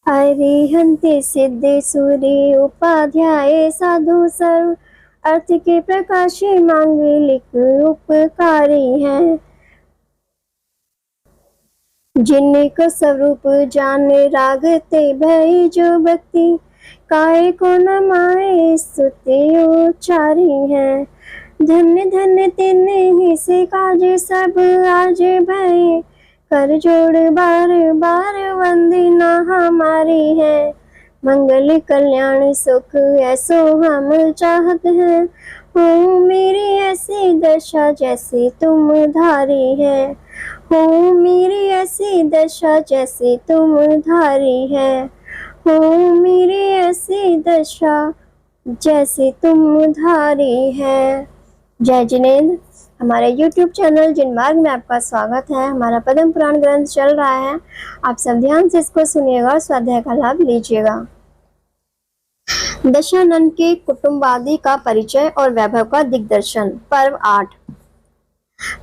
अरिहन्ते सिद्धे सूर्य उपाध्याय साधु सर्व अर्थ के प्रकाशी मांगलिक उपकारी हैं। जिनका स्वरूप जाने रागते भय जो भक्ति काय को न माए स्तुति उच्चारी है। धन्य धन्य तेने ही से काज सब आज भय कर जोड़ बार बार वंदना हमारी है। मंगल कल्याण सुख ऐसो हम चाहत हैं। हो मेरी ऐसी दशा जैसी तुम धारी है। हो मेरी ऐसी दशा जैसी तुम धारी है। हो मेरी ऐसी दशा जैसी तुम धारी है। जय जिनेंद्र। हमारे YouTube चैनल जिनमार्ग में आपका स्वागत है। हमारा पद्म पुराण ग्रंथ चल रहा है, आप सब ध्यान से इसको सुनिएगा और स्वाध्याय का लाभ लीजिएगा। दशानन के कुटुंबादि का परिचय और वैभव का दिग्दर्शन। पर्व 8।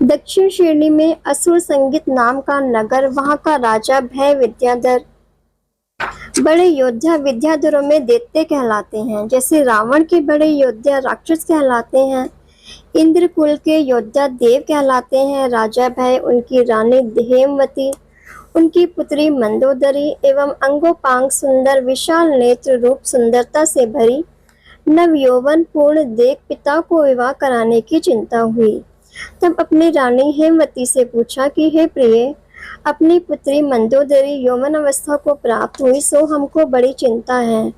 दक्षिण श्रेणी में असुर संगीत नाम का नगर, वहां का राजा भय विद्याधर बड़े योद्धा विद्याधरों में दैत्य कहलाते हैं। जैसे रावण के बड़े योद्धा राक्षस कहलाते हैं, इंद्र कुल के योद्धा देव कहलाते हैं। राजा भय, उनकी रानी हेमवती, उनकी पुत्री मंदोदरी एवं अंगोपांग सुंदर, विशाल नेत्र, रूप सुंदरता से भरी, नव यौवन पूर्ण देख पिता को विवाह कराने की चिंता हुई। तब अपनी रानी हेमवती से पूछा कि हे प्रिय, अपनी पुत्री मंदोदरी यौवन अवस्था को प्राप्त हुई, सो हमको बड़ी चिंता है,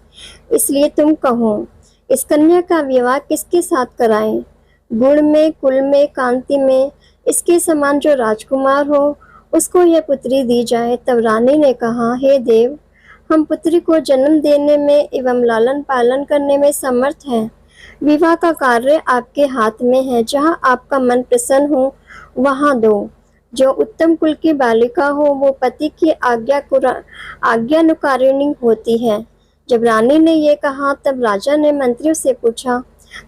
इसलिए तुम कहो इस कन्या का विवाह किसके साथ कराएं? गुण में, कुल में, कांति में इसके समान जो राजकुमार हो उसको यह पुत्री दी जाए। तब रानी ने कहा, हे देव, हम पुत्री को जन्म देने में एवं लालन पालन करने में समर्थ हैं। विवाह का कार्य आपके हाथ में है, जहाँ आपका मन प्रसन्न हो वहाँ दो। जो उत्तम कुल की बालिका हो वो पति की आज्ञानुकारिणी होती है। जब रानी ने ये कहा तब राजा ने मंत्रियों से पूछा।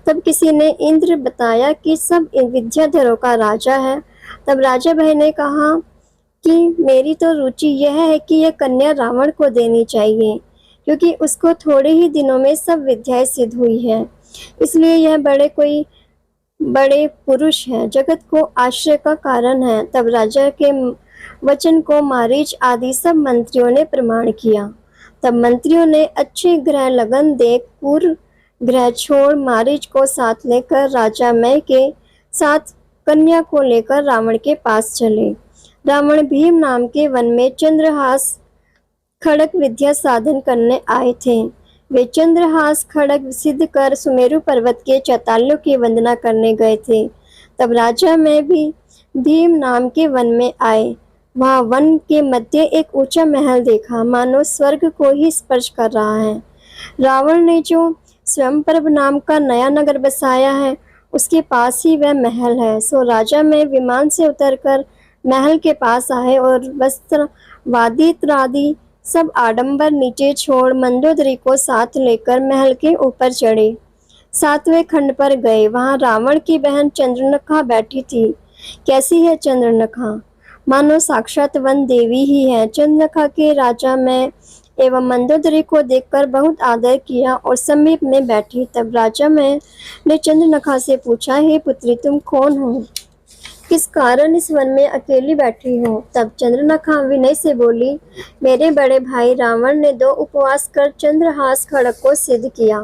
तब किसी ने इंद्र बताया कि सब विद्याधरों का राजा है। तब राजा भाई ने कहा कि मेरी तो रुचि यह है कि यह कन्या रावण को देनी चाहिए, क्योंकि उसको थोड़े ही दिनों में सब विद्याएं सिद्ध हुई है, इसलिए यह बड़े पुरुष है, जगत को आश्रय का कारण है। तब राजा के वचन को मारीच आदि सब मंत्रियों ने प्रमाण किया। तब मंत्रियों ने अच्छे ग्रह लगन देख पूर्व ग्रह छोड़ मारीच को साथ लेकर राजा मय के साथ कन्या को लेकर रावण के पास चले। रावण भीम नाम के वन में चंद्रहास खड़ग विद्या साधन करने आए थे। वे चंद्रहास खड़ग सिद्ध कर सुमेरु पर्वत के चैताल्यों की वंदना करने गए थे। तब राजा में भी भीम नाम के वन में आए। वहां वन के मध्य एक ऊंचा महल देखा, मानो स्वर्ग को ही स्पर्श कर रहा है। रावण ने जो स्वयंप्रभ नाम का नया नगर बसाया है, उसके पास ही वह महल है। सो राजा में विमान से उतरकर महल के पास आए और वस्त्र वादित्रादि सब आडंबर नीचे छोड़ मंदोदरी को साथ लेकर महल के ऊपर चढ़े। 7वें खंड पर गए। वहां रावण की बहन चंद्रनखा बैठी थी। कैसी है चंद्रनखा? मानो साक्षात वन देवी ही है। चंद्रनखा के राजा में एवं मंदोदरी को देखकर बहुत आदर किया और समीप में बैठी। तब राजा में ने चंद्रनखा से पूछा, हे पुत्री, तुम कौन हो? किस कारण इस वन में अकेली बैठी हो? तब चंद्रनखा विनय से बोली, मेरे बड़े भाई रावण ने 2 उपवास कर चंद्रहास खड़ग को सिद्ध किया।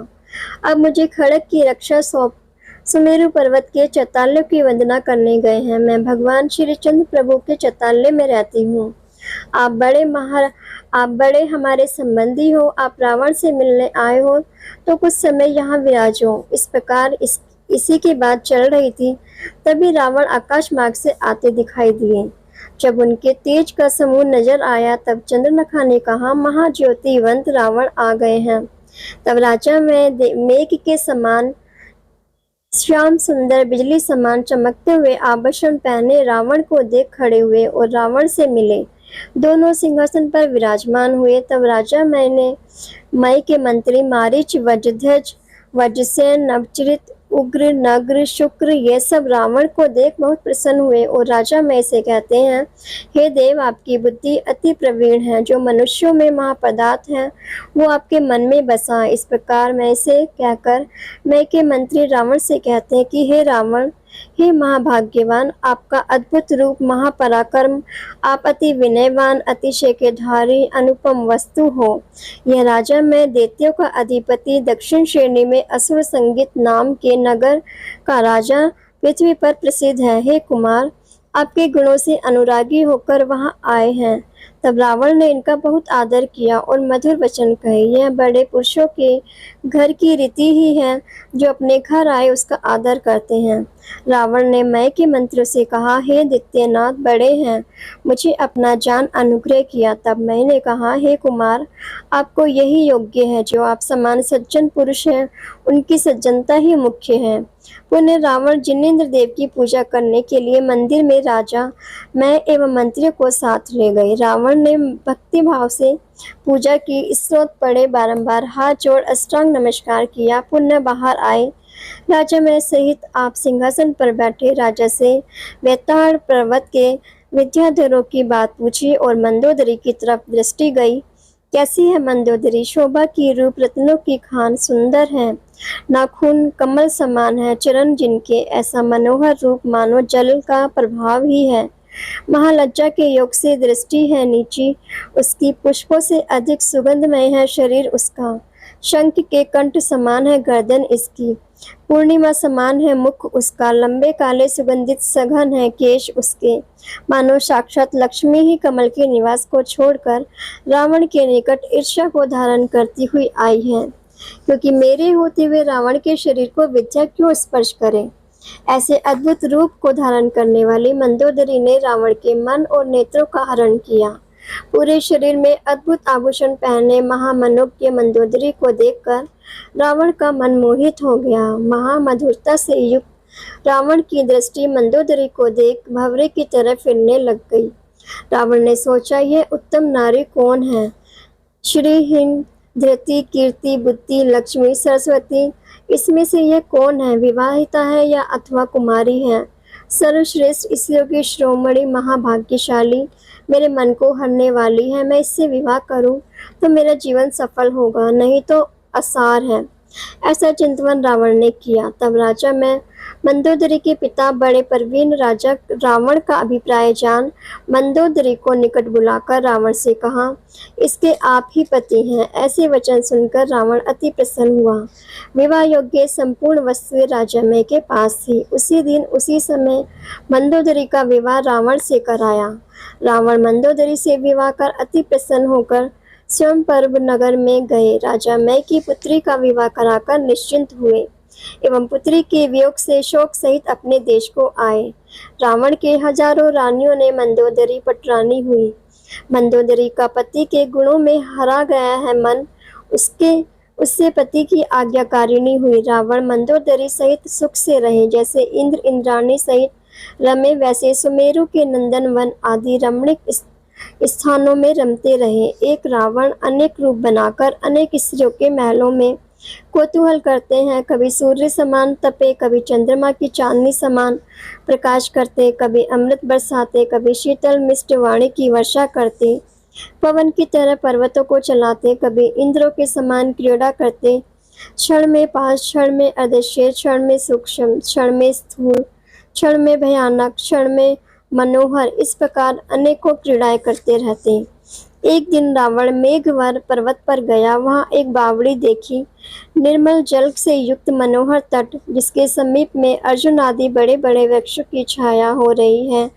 अब मुझे खड़ग की रक्षा सौंप सुमेरु पर्वत के चैताल्यों की वंदना करने गए हैं। मैं भगवान श्री चंद्र प्रभु के चैताल्य में रहती हूँ। आप बड़े हमारे संबंधी हो। आप रावण से मिलने आए हो तो कुछ समय यहाँ विराजो। इस प्रकार इसी की बात चल रही थी, तभी रावण आकाश मार्ग से आते दिखाई दिए। जब उनके तेज का समूह नजर आया तब चंद्रनखा ने कहा, महाज्योतिवंत रावण आ गए हैं। तब राजा में मेघ के समान श्याम सुंदर बिजली समान चमकते हुए आभूषण पहने रावण को देख खड़े हुए और रावण से मिले। दोनों सिंहासन पर विराजमान हुए। तब राजा मय के मंत्री मारीच, वज्रध्वज, वज्रसेन, नवचरित, उग्र, नग्र, शुक्र ये सब रावण को देख बहुत प्रसन्न हुए और राजा मय से कहते हैं, हे देव, आपकी बुद्धि अति प्रवीण है। जो मनुष्यों में महापदार्थ है वो आपके मन में बसा। इस प्रकार मय से कहकर मय के मंत्री रावण से कहते हैं कि हे रावण, हे महाभाग्यवान, आपका अद्भुत रूप, महापराक्रम, आप अति विनयवान, अतिशय के धारी, अनुपम वस्तु हो। यह राजा मैं, दैत्यों का अधिपति, दक्षिण श्रेणी में असुर संगीत नाम के नगर का राजा, पृथ्वी पर प्रसिद्ध है। हे कुमार, आपके गुणों से अनुरागी होकर वहां आए हैं। तब रावण ने इनका बहुत आदर किया और मधुर वचन कहे। यह बड़े पुरुषों के घर की रीति ही है, जो अपने घर आए उसका आदर करते हैं। रावण ने मय के मंत्रियों से कहा, हे दैत्यनाथ बड़े हैं, मुझे अपना जान अनुग्रह किया। तब मय ने कहा, हे कुमार, आपको यही योग्य है। जो आप समान सज्जन पुरुष हैं, उनकी सज्जनता ही मुख्य है। पुनः रावण जिनेंद्र देव की पूजा करने के लिए मंदिर में राजा मय एवं मंत्रियों को साथ ले गए। रावण ने भक्ति भाव से पूजा की, स्तोत्र पढ़े, बारंबार हाथ जोड़ अष्टांग नमस्कार किया, पुनः बाहर आए। राजा मय सहित आप सिंहासन पर बैठे। राजा से वेताल पर्वत के विद्याधरों की बात पूछी और मंदोदरी की तरफ दृष्टि गई। कैसी है मंदोदरी? शोभा की, रूप रत्नों की खान, सुंदर है, नाखून कमल समान है, चरण जिनके ऐसा मनोहर रूप मानो जल का प्रभाव ही है। महालज्जा के योग से दृष्टि है नीची, उसकी पुष्पों से अधिक सुगंधमय है शरीर उसका। शंख के कंठ समान है गर्दन इसकी, पूर्णिमा समान है मुख उसका, लंबे काले सुगंधित सघन है केश उसके, मानो साक्षात लक्ष्मी ही कमल के निवास को छोड़कर रावण के निकट ईर्ष्या को धारण करती हुई आई है। क्योंकि मेरे होते हुए रावण के शरीर को विद्या क्यों स्पर्श करे? ऐसे अद्भुत रूप को धारण करने वाली मंदोदरी ने रावण के मन और नेत्रों का हरण किया। पूरे शरीर में अद्भुत आभूषण पहने महामनोज्ञ मंदोदरी को देखकर रावण का मन मोहित हो गया। महामधुरता से युक्त रावण की दृष्टि मंदोदरी को देख भंवरे की तरह फिरने लग गई। रावण ने सोचा, यह उत्तम नारी कौन है? श्रीहीन, धृति, कीर्ति, बुद्धि, लक्ष्मी, सरस्वती, इसमें से यह कौन है? विवाहिता है या अथवा कुमारी है? सर्वश्रेष्ठ स्त्रियों की शिरोमणि, महाभाग्यशाली, मेरे मन को हरने वाली है। मैं इससे विवाह करूं तो मेरा जीवन सफल होगा, नहीं तो असार है। ऐसा चिंतन रावण ने किया। तब राजा मैं मंदोदरी के पिता बड़े प्रवीण राजा रावण का अभिप्राय जान मंदोदरी को निकट बुलाकर रावण से कहा, इसके आप ही पति हैं। ऐसे वचन सुनकर रावण अति प्रसन्न हुआ। विवाह योग्य संपूर्ण वस्तुएं राजा मय के पास थी। उसी दिन उसी समय मंदोदरी का विवाह रावण से कराया। रावण मंदोदरी से विवाह कर अति प्रसन्न होकर स्वयं पर्व नगर में गए। राजा मय की पुत्री का विवाह कराकर निश्चिंत हुए एवं पुत्री के वियोग से शोक सहित अपने देश को आए। रावण के हजारों रानियों ने मंदोदरी पटरानी हुई। मंदोदरी का पति के गुणों में हरा गया है मन, उससे पति की आज्ञाकारिणी हुई। रावण मंदोदरी सहित सुख से रहे। जैसे इंद्र इंद्राणी सहित रमे, वैसे सुमेरु के नंदन वन आदि रमणीक स्थानों में रमते रहे। एक रावण अनेक रूप बनाकर अनेक स्त्रियों के महलों में कौतूहल करते हैं। कभी सूर्य समान तपे, कभी चंद्रमा की चांदनी समान प्रकाश करते, कभी अमृत बरसाते, कभी शीतल मिष्ट वाणी की वर्षा करते, पवन की तरह पर्वतों को चलाते, कभी इंद्रों के समान क्रीड़ा करते, क्षण में पास, क्षण में अदृश्य, क्षण में सूक्ष्म, क्षण में स्थूल, क्षण में भयानक, क्षण में मनोहर, इस प्रकार अनेकों क्रीड़ाएं करते रहते। एक दिन रावण मेघवर पर्वत पर गया। वहां एक बावड़ी देखी, निर्मल जल से युक्त मनोहर तट, जिसके समीप में अर्जुन आदि बड़े बड़े वृक्षों की छाया हो रही है।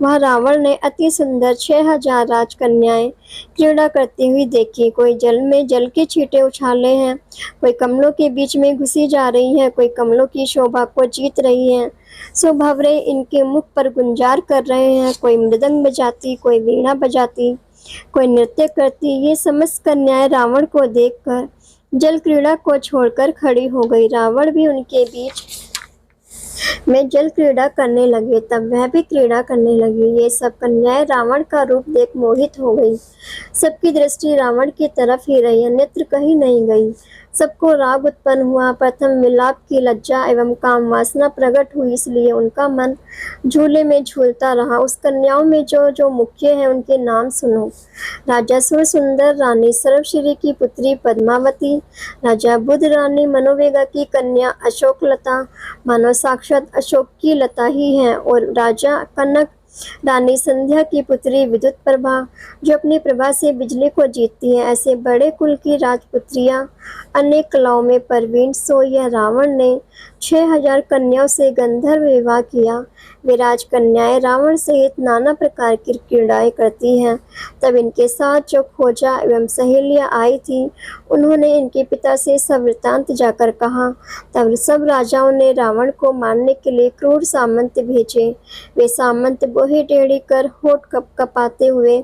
वहां रावण ने अति सुंदर 6000 राजकन्याएं क्रीड़ा करती हुई देखी। कोई जल में जल के छींटे उछाले हैं, कोई कमलों के बीच में घुसी जा रही है, कोई कमलों की शोभा को जीत रही है। सो भंवरे इनके मुख पर गुंजार कर रहे हैं। कोई मृदंग बजाती, कोई वीणा बजाती, कोई नृत्य करती। ये समस्त कन्याएं रावण को देखकर जल क्रीड़ा को छोड़कर खड़ी हो गई। रावण भी उनके बीच में जल क्रीड़ा करने लगे। तब वह भी क्रीड़ा करने लगी। ये सब कन्याएं रावण का रूप देख मोहित हो गई। सबकी दृष्टि रावण की तरफ ही रही, अन्यत्र कहीं नहीं गई। सबको राग उत्पन्न हुआ। प्रथम विलाप की लज्जा एवं काम वासना प्रकट हुई, इसलिए उनका मन झूले में झूलता रहा। उस कन्याओं में जो जो मुख्य हैं उनके नाम सुनो। राजा सुरसुंदर, रानी सर्वश्री की पुत्री पद्मावती, राजा बुध, रानी मनोवेगा की कन्या अशोकलता, मानो साक्षात अशोक की लता ही है, और राजा कनक, रानी संध्या की पुत्री विद्युत प्रभा, जो अपनी प्रभा से बिजली को जीतती है। ऐसे बड़े कुल की राजपुत्रियां अनेक कलाओं में प्रवीण। सो यह रावण ने 6000 कन्याओं से गंधर्व विवाह किया। वे राजकन्याएं रावण सहित नाना प्रकार की क्रीड़ाएं करती हैं। तब इनके साथ जो खोजा एवं सहेलियां आई थी, उन्होंने इनके पिता से सब वृत्तांत जाकर कहा। तब सब राजाओं ने रावण को मारने के लिए क्रूर सामंत भेजे। वे सामंत बोहे टेढ़ी कर होठ कपाते हुए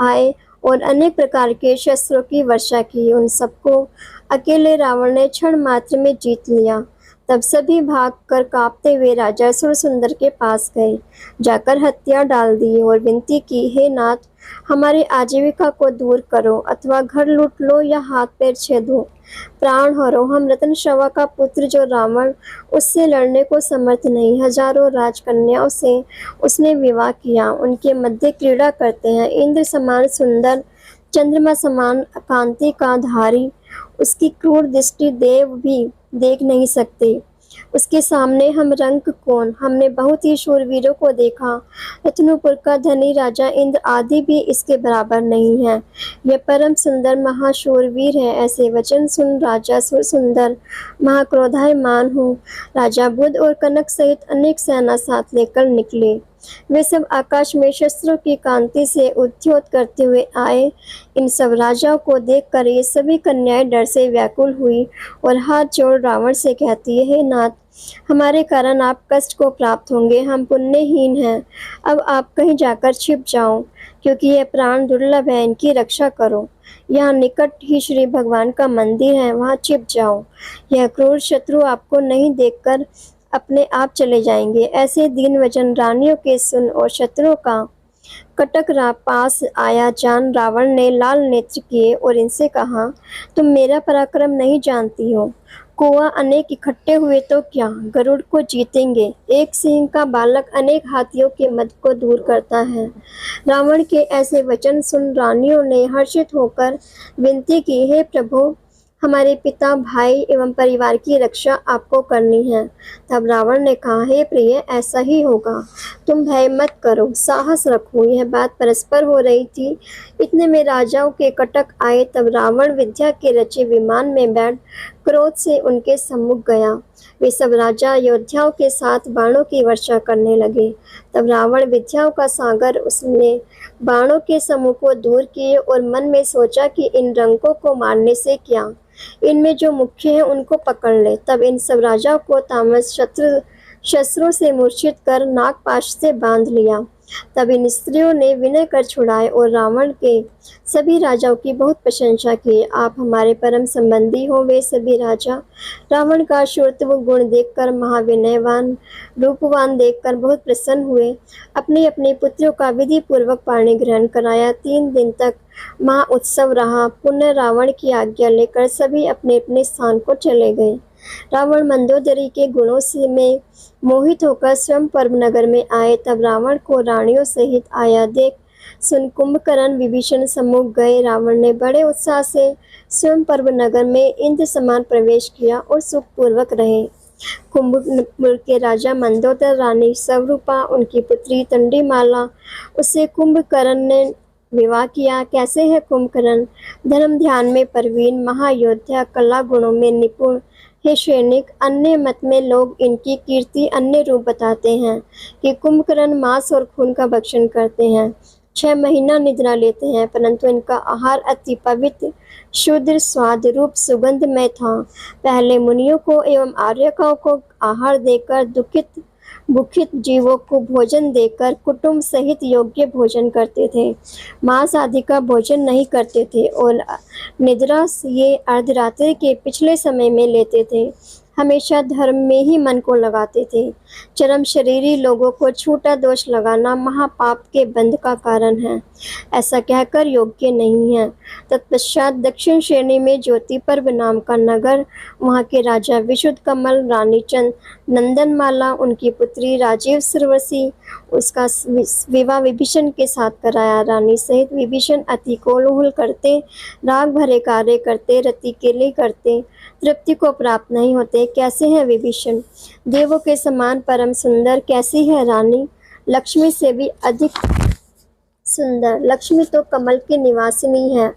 आए और अनेक प्रकार के शस्त्रों की वर्षा की। उन सबको अकेले रावण ने क्षण मात्र में जीत लिया। तब सभी भागकर कांपते हुए राजा सुरसुंदर के पास गए, जाकर हत्या डाल दी और विनती की, हे नाथ, हमारी आजीविका को दूर करो, अथवा घर लूट लो या हाथ पैर छेदो, प्राण हरो। हम रतन श्रवा का पुत्र जो रावण, उससे लड़ने को समर्थ नहीं। हजारों राजकन्याओं से उसने विवाह किया, उनके मध्य क्रीड़ा करते हैं। इंद्र समान सुंदर, चंद्रमा समान कांति का धारी, उसकी क्रूर दृष्टि देव भी देख नहीं सकते। उसके सामने हम रंक कौन। हमने बहुत ही शूरवीरों को देखा। रत्नपुर का धनी राजा इंद्र आदि भी इसके बराबर नहीं है। यह परम सुंदर महाशूरवीर है। ऐसे वचन सुन राजा सुंदर महाक्रोधायमान हूँ। राजा बुध और कनक सहित अनेक सेना साथ लेकर निकले। वे सब आकाश में शस्त्रों की कांति से उद्योत करते हुए आए। इन सब राजाओं को देखकर ये सभी कन्याएं डर से व्याकुल हुई और हाथ जोड़ रावण से कहती है, हे नाथ, हमारे कारण आप कष्ट को प्राप्त होंगे। हम पुण्यहीन हैं। अब आप कहीं जाकर छिप जाओ, क्योंकि यह प्राण दुर्लभ है। इनकी रक्षा करो। यहाँ निकट ही श्री भगवान का मंदिर है, वहाँ छिप जाओ। यह क्रूर शत्रु आपको नहीं देखकर अपने आप चले जाएंगे। ऐसे दीन वचन रानियों के सुन और शत्रुओं का कटक पास आया जान रावण ने लाल नेत्र किए और इनसे कहा, तुम मेरा पराक्रम नहीं जानती हो। कुआ अनेक इकट्ठे हुए तो क्या गरुड़ को जीतेंगे। एक सिंह का बालक अनेक हाथियों के मद को दूर करता है। रावण के ऐसे वचन सुन रानियों ने हर्षित होकर विनती की, हे प्रभु, हमारे पिता, भाई एवं परिवार की रक्षा आपको करनी है। तब रावण ने कहा, हे प्रिय, ऐसा ही होगा। तुम भय मत करो, साहस रखो। यह बात परस्पर हो रही थी। इतने में राजाओं के कटक आए। तब रावण विद्या के रचे विमान में बैठ क्रोध से उनके सम्मुख गया। वे सब राजा योद्धाओं के साथ बाणों की वर्षा करने लगे। तब रावण विद्याओं का सागर, उसने बाणों के समूह को दूर किए और मन में सोचा कि इन रंकों को मारने से क्या, इनमें जो मुख्य हैं उनको पकड़ ले। तब इन सब राजाओं को तामस शस्त्रों से मूर्छित कर नागपाश से बांध लिया। तब इन स्त्रियों ने विनय कर छुड़ाए और रावण के सभी राजाओं की बहुत प्रशंसा की। आप हमारे परम संबंधी हो। वे सभी राजा रावण का शूरत्व गुण देखकर, महाविनयवान रूपवान देखकर बहुत प्रसन्न हुए। अपनी अपनी पुत्रियों का विधि पूर्वक पाणी ग्रहण कराया। 3 दिन तक महा उत्सव रहा। पुनः रावण की आज्ञा लेकर सभी अपने अपने स्थान को चले गए। रावण मंदोदरी के गुणों से में मोहित होकर स्वयं पर्व नगर में आए। तब रावण को रानियों सहित आया देख सुन कुंभकर्ण विभीषण सम्मुख गए। रावण ने बड़े उत्साह से स्वयं पर्व नगर में इंद्र समान प्रवेश किया और सुखपूर्वक रहे। कुंभपुर के राजा मंदोदर, रानी स्वरूपा, उनकी पुत्री तंडीमाला, उससे कुंभकर्ण ने विवाह किया। कैसे है कुंभकर्ण? धर्म ध्यान में प्रवीण, महायोद्धा, कला गुणों में निपुण हे सैनिक। अन्य मत में लोग इनकी कीर्ति अन्य रूप बताते हैं कि कुंभकर्ण मांस और खून का भक्षण करते हैं, 6 महीना निद्रा लेते हैं, परंतु इनका आहार अति पवित्र, शुद्ध, स्वाद रूप, सुगंधमय था। पहले मुनियों को एवं आर्यकों को आहार देकर, भूखित जीवों को भोजन देकर कुटुंब सहित योग्य भोजन करते थे। मांस आदि का भोजन नहीं करते थे और निद्रा ये अर्धरात्रि के पिछले समय में लेते थे। हमेशा धर्म में ही मन को लगाते थे। चरम शरीरी लोगों को छूटा दोष लगाना महापाप के बंध का कारण है, ऐसा कहकर योग्य नहीं है। तत्पश्चात दक्षिण श्रेणी में ज्योति पर्व नाम का नगर, वहाँ के राजा विशुद्ध कमल, रानी चंद नंदनमाला, उनकी पुत्री राजीव सुरवशी, उसका विवाह विभीषण के साथ कराया। रानी सहित विभीषण अति कोलाहल करते, राग भरे कार्य करते, रति के लिए करते, तृप्ति को प्राप्त नहीं होते। कैसे है विभीषण? देवों के समान परम सुंदर। कैसी है रानी? लक्ष्मी से भी अधिक सुंदर। लक्ष्मी तो कमल की निवासिनी है,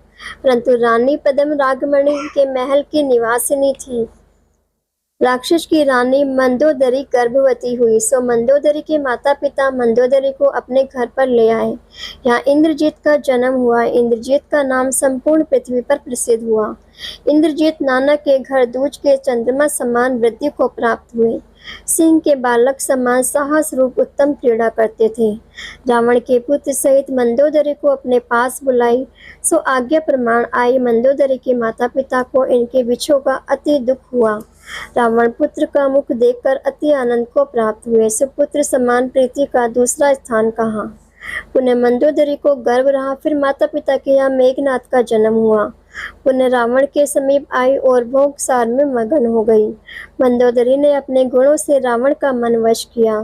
परंतु रानी पद्म रागमणि के महल की निवासिनी थी। राक्षस की रानी मंदोदरी गर्भवती हुई, सो मंदोदरी के माता पिता मंदोदरी को अपने घर पर ले आए। यहाँ इंद्रजीत का जन्म हुआ। इंद्रजीत का नाम संपूर्ण पृथ्वी पर प्रसिद्ध हुआ। इंद्रजीत नाना के घर दूज के चंद्रमा समान वृद्धि को प्राप्त हुए। सिंह के बालक समान साहस रूप उत्तम क्रीड़ा करते थे। रावण के पुत्र सहित मंदोदरी को अपने पास बुलाई, सो आज्ञा प्रमाण आई। मंदोदरी के माता पिता को इनके विछोह का अति दुख हुआ। रावण पुत्र का मुख देखकर अति आनंद को प्राप्त हुए। सुपुत्र समान प्रीति का दूसरा स्थान कहाँ? पुनः मंदोदरी को गर्भ रहा। फिर माता पिता के यहाँ मेघनाथ का जन्म हुआ। पुनः रावण के समीप आई और भोग सार में मगन हो गई। मंदोदरी ने अपने गुणों से रावण का मन वश किया।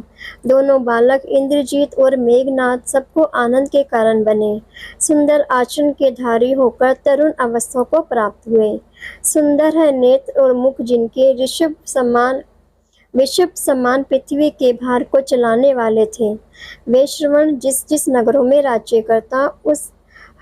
दोनों बालक इंद्रजीत और मेघनाथ सबको आनंद के कारण बने। सुंदर आचरण के धारी होकर तरुण अवस्था को प्राप्त हुए। सुंदर है नेत्र और मुख जिनके, विषभ समान पृथ्वी के भार को चलाने वाले थे। वे श्रवण जिस जिस नगरों में राज्य करता, उस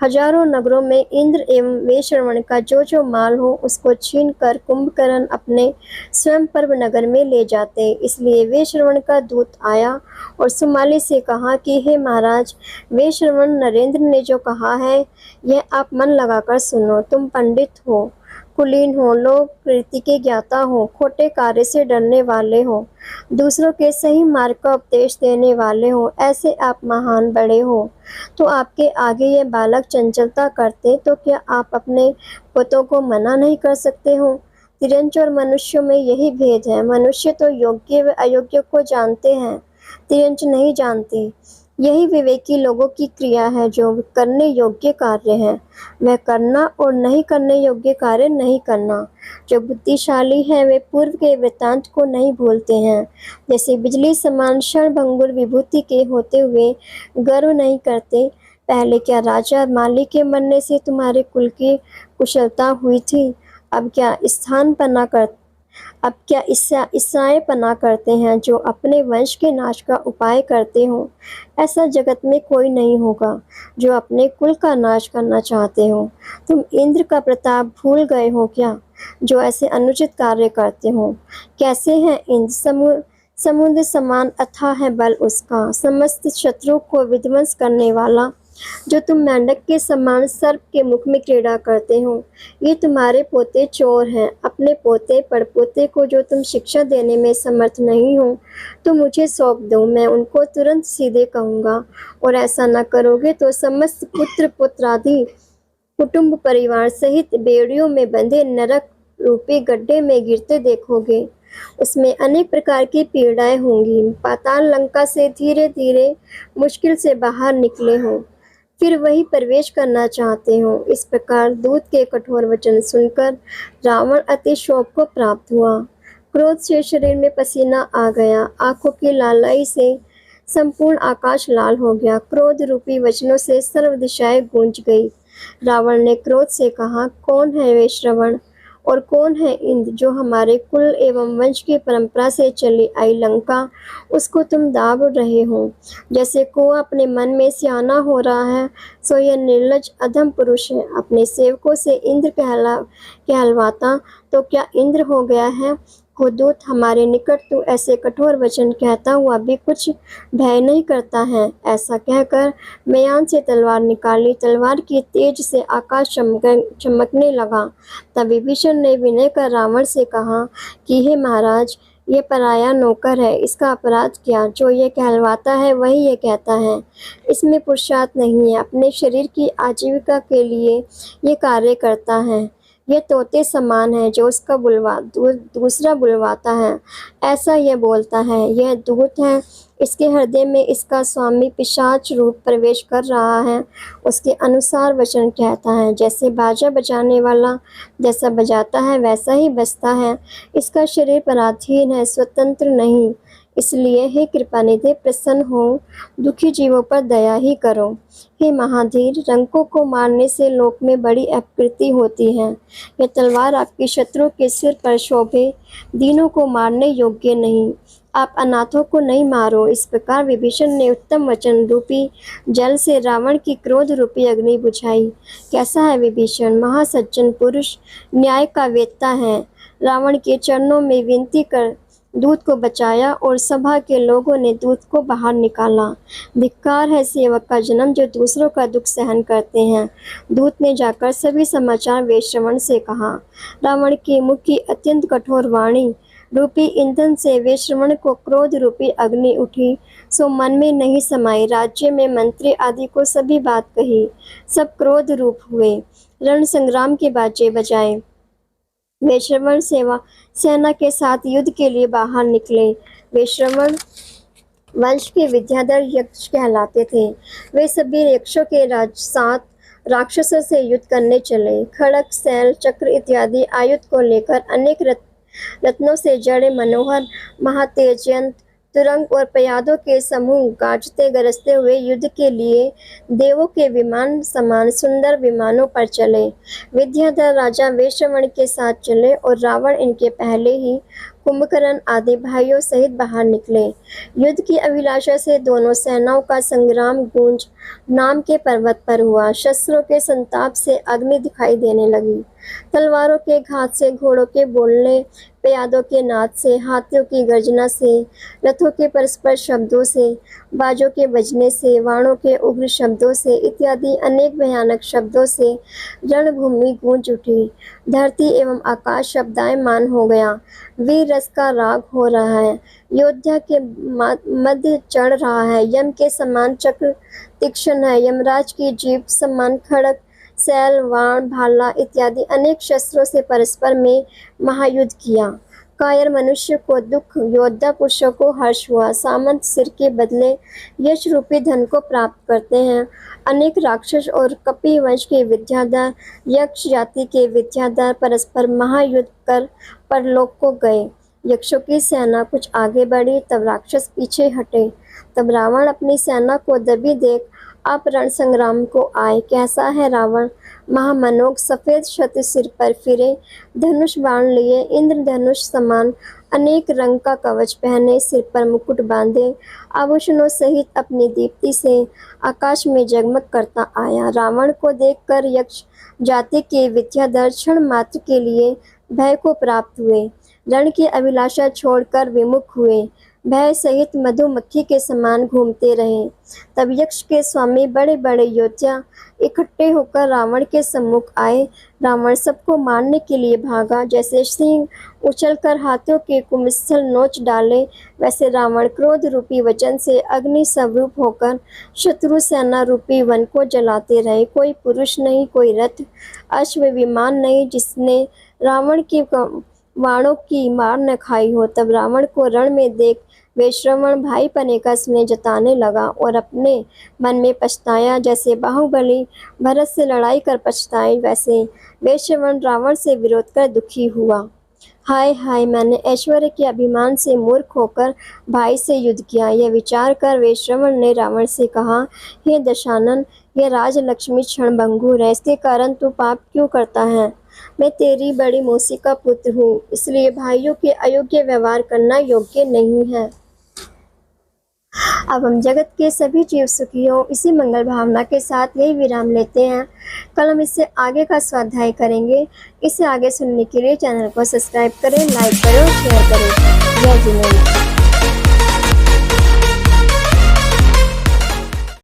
हजारों नगरों में इंद्र एवं वे श्रवण का जो जो माल हो उसको छीन कर कुंभकर्ण अपने स्वयं पर्व नगर में ले जाते। इसलिए वे श्रवण का दूत आया और सुमाली से कहा कि हे महाराज, वे श्रवण नरेंद्र ने जो कहा है यह आप मन लगाकर सुनो। तुम पंडित हो, कुलीन हो, लोक रीति के ज्ञाता हो, खोटे कार्य से डरने वाले हो, दूसरों के सही मार्ग का उपदेश देने वाले हो, ऐसे आप महान बड़े हो। तो आपके आगे ये बालक चंचलता करते तो क्या आप अपने पुत्रों को मना नहीं कर सकते हो? तिरंज और मनुष्यों में यही भेद है। मनुष्य तो योग्य व अयोग्य को जानते हैं, तिरंज नहीं जानते। यही विवेकी लोगों की क्रिया है। जो करने योग्य कार्य है वह करना और नहीं करने योग्य कार्य नहीं करना। जो बुद्धिशाली हैं वे पूर्व के वृत्तांत को नहीं भूलते हैं। जैसे बिजली समान क्षणभंगुर विभूति के होते हुए गर्व नहीं करते। पहले क्या राजा माली के मरने से तुम्हारे कुल की कुशलता हुई थी? अब क्या ईसाएं पना करते हैं जो अपने वंश के नाश का उपाय करते हो? ऐसा जगत में कोई नहीं होगा जो अपने कुल का नाश करना चाहते हो। तुम इंद्र का प्रताप भूल गए हो क्या, जो ऐसे अनुचित कार्य करते हो? कैसे हैं इंद्र? समुद्र समान अथाह है बल उसका, समस्त शत्रु को विध्वंस करने वाला। जो तुम मेंढक के समान सर्प के मुख में क्रीड़ा करते हो, ये तुम्हारे पोते चोर हैं। अपने पोते पड़पोते को जो तुम शिक्षा देने में समर्थ नहीं हो, तो मुझे सौंप दो, मैं उनको तुरंत सीधे कहूँगा। और ऐसा न करोगे तो समस्त पुत्र पुत्रादि कुटुंब परिवार सहित बेड़ियों में बंधे नरक रूपी गड्ढे में गिरते देखोगे। उसमें अनेक प्रकार की पीड़ाएं होंगी। पाताल लंका से धीरे धीरे मुश्किल से बाहर निकले हो, फिर वही प्रवेश करना चाहते हो। इस प्रकार दूत के कठोर वचन सुनकर रावण अति शोक को प्राप्त हुआ। क्रोध से शरीर में पसीना आ गया। आंखों की लालाई से संपूर्ण आकाश लाल हो गया। क्रोध रूपी वचनों से सर्व दिशाएं गूंज गई। रावण ने क्रोध से कहा, कौन है वे श्रवण और कौन है इंद्र जो हमारे कुल एवं वंश की परंपरा से चली आई लंका, उसको तुम दाब रहे हो? जैसे कुआं अपने मन में सियाना हो रहा है, सो यह निर्लज अधम पुरुष है। अपने सेवकों से इंद्र कहलवाता तो क्या इंद्र हो गया है? खुदूत हमारे निकट तू ऐसे कठोर वचन कहता हुआ भी कुछ भय नहीं करता है। ऐसा कहकर म्यान से तलवार निकाली। तलवार की तेज से आकाश चमकने लगा। तब विभीषण ने विनय कर रावण से कहा कि हे महाराज, ये पराया नौकर है, इसका अपराध क्या? जो ये कहलवाता है वही ये कहता है, इसमें पुरुषार्थ नहीं है। अपने शरीर की आजीविका के लिए ये कार्य करता है। ये तोते समान है जो उसका दूसरा बुलवाता है। ऐसा यह बोलता है, यह दूत है, इसके हृदय में इसका स्वामी पिशाच रूप प्रवेश कर रहा है। उसके अनुसार वचन कहता है, जैसे बाजा बजाने वाला जैसा बजाता है वैसा ही बजता है। इसका शरीर पराधीन है, स्वतंत्र नहीं। इसलिए हे कृपानिधि प्रसन्न हो, दुखी जीवों पर दया ही करो। हे महाधीर, रंकों को मारने से लोक में बड़ी अपकीर्ति होती है। यह तलवार आपके शत्रु के सिर पर शोभे, दीनों को मारने योग्य नहीं। आप अनाथों को नहीं मारो। इस प्रकार विभीषण ने उत्तम वचन रूपी जल से रावण की क्रोध रूपी अग्नि बुझाई। कैसा है विभीषण? महासज्जन पुरुष, न्याय का वेत्ता है। रावण के चरणों में विनती कर दूत को बचाया और सभा के लोगों ने दूत को बाहर निकाला। धिक्कार है सेवक का जन्म जो दूसरों का दुख सहन करते हैं। दूत ने जाकर सभी समाचार वेश्रवण से कहा। रावण के मुख की अत्यंत कठोर वाणी रूपी ईंधन से वेश्रवण को क्रोध रूपी अग्नि उठी, सो मन में नहीं समाई। राज्य में मंत्री आदि को सभी बात कही, सब क्रोध रूप हुए, रण संग्राम के बाजे बजाए। वेश्रवण सेना के साथ युद्ध के लिए बाहर निकले। वेश्रवण वंश के विद्याधर यक्ष कहलाते थे। वे सभी यक्षों के साथ राक्षसों से युद्ध करने चले। खड़ग, शैल, चक्र इत्यादि आयुध को लेकर अनेक रत्नों से जड़े मनोहर महातेजयंत तुरंग और पयादों के समूह गाजते गरजते हुए युद्ध के लिए देवों के विमान समान सुंदर विमानों पर चले। विद्याधर राजा वेश्रवण के साथ चले और रावण इनके पहले ही कुंभकर्ण आदि भाइयों सहित बाहर निकले। युद्ध की अभिलाषा से दोनों सेनाओं का संग्राम गूंज नाम के पर्वत पर हुआ। शस्त्रों के संताप से अग्नि दिखाई देने लगी। तलवारों के घात से, घोड़ों के बोलने, प्यादों के नाद से, हाथियों की गर्जना से, रथों के परस्पर शब्दों से, बाजों के बजने से, वाणों के उग्र शब्दों से इत्यादि अनेक भयानक शब्दों से रणभूमि गूंज उठी। धरती एवं आकाश शब्दायमान हो गया। वीर रस का राग हो रहा है, योद्धा के मध्य चढ़ रहा है। यम के समान चक्र तीक्ष्ण है, यमराज की जीभ समान खड़ग, शैल, वाण, भाला इत्यादि अनेक शस्त्रों से परस्पर में महायुद्ध किया। कायर मनुष्य को दुख, योद्धा पुरुषों को हर्ष हुआ। सामंत सिर के बदले यश रूपी धन को प्राप्त करते हैं। अनेक राक्षस और कपि वंश के विद्याधर, यक्ष जाति के विद्याधर परस्पर महायुद्ध कर परलोक को गए। यक्षों की सेना कुछ आगे बढ़ी, तब राक्षस पीछे हटे। तब रावण अपनी सेना को दबी देख आप रण संग्राम को आए। कैसा है रावण? महामनोग, सफेद छत्र सिर पर फिरे, धनुष बाण लिए, इंद्रधनुष समान अनेक रंग का कवच पहने, सिर पर मुकुट बांधे, आभूषणों सहित अपनी दीप्ति से आकाश में जगमग करता आया। रावण को देखकर यक्ष जाति के विद्याधर क्षण मात्र के लिए भय को प्राप्त हुए, रण की अभिलाषा छोड़कर विमुख हुए, भय सहित मधुमक्खी के समान घूमते रहे। तब यक्ष के स्वामी बड़े बड़े योद्धा इकट्ठे होकर रावण के सम्मुख आए। रावण सबको मारने के लिए भागा। जैसे सिंह उछलकर हाथियों के कुंभस्थल नोच डाले, वैसे रावण क्रोध रूपी वचन से अग्नि स्वरूप होकर शत्रु सेना रूपी वन को जलाते रहे। कोई पुरुष नहीं, कोई रथ, अश्व, विमान नहीं जिसने रावण की वाणों की मार न खाई हो। तब रावण को रण में देख वेश्रवण भाईपने का स्नेह जताने लगा और अपने मन में पछताया। जैसे बाहुबली भरत से लड़ाई कर पछताए, वैसे वेश्रवण रावण से विरोध कर दुखी हुआ। हाय हाय, मैंने ऐश्वर्य के अभिमान से मूर्ख होकर भाई से युद्ध किया। यह विचार कर वेश्रवण ने रावण से कहा, हे दशानन, यह राजलक्ष्मी क्षणभंगुर है, इसके कारण तू पाप क्यों करता है? मैं तेरी बड़ी मौसी का पुत्र हूँ, इसलिए भाइयों के अयोग्य व्यवहार करना योग्य नहीं है। अब हम जगत के सभी जीव सुखी हो, इसी मंगल भावना के साथ यही विराम लेते हैं। कल हम इससे आगे का स्वाध्याय करेंगे। इसे आगे सुनने के लिए चैनल को सब्सक्राइब करें, लाइक करें और शेयर करें। जय जिनेन्द्र।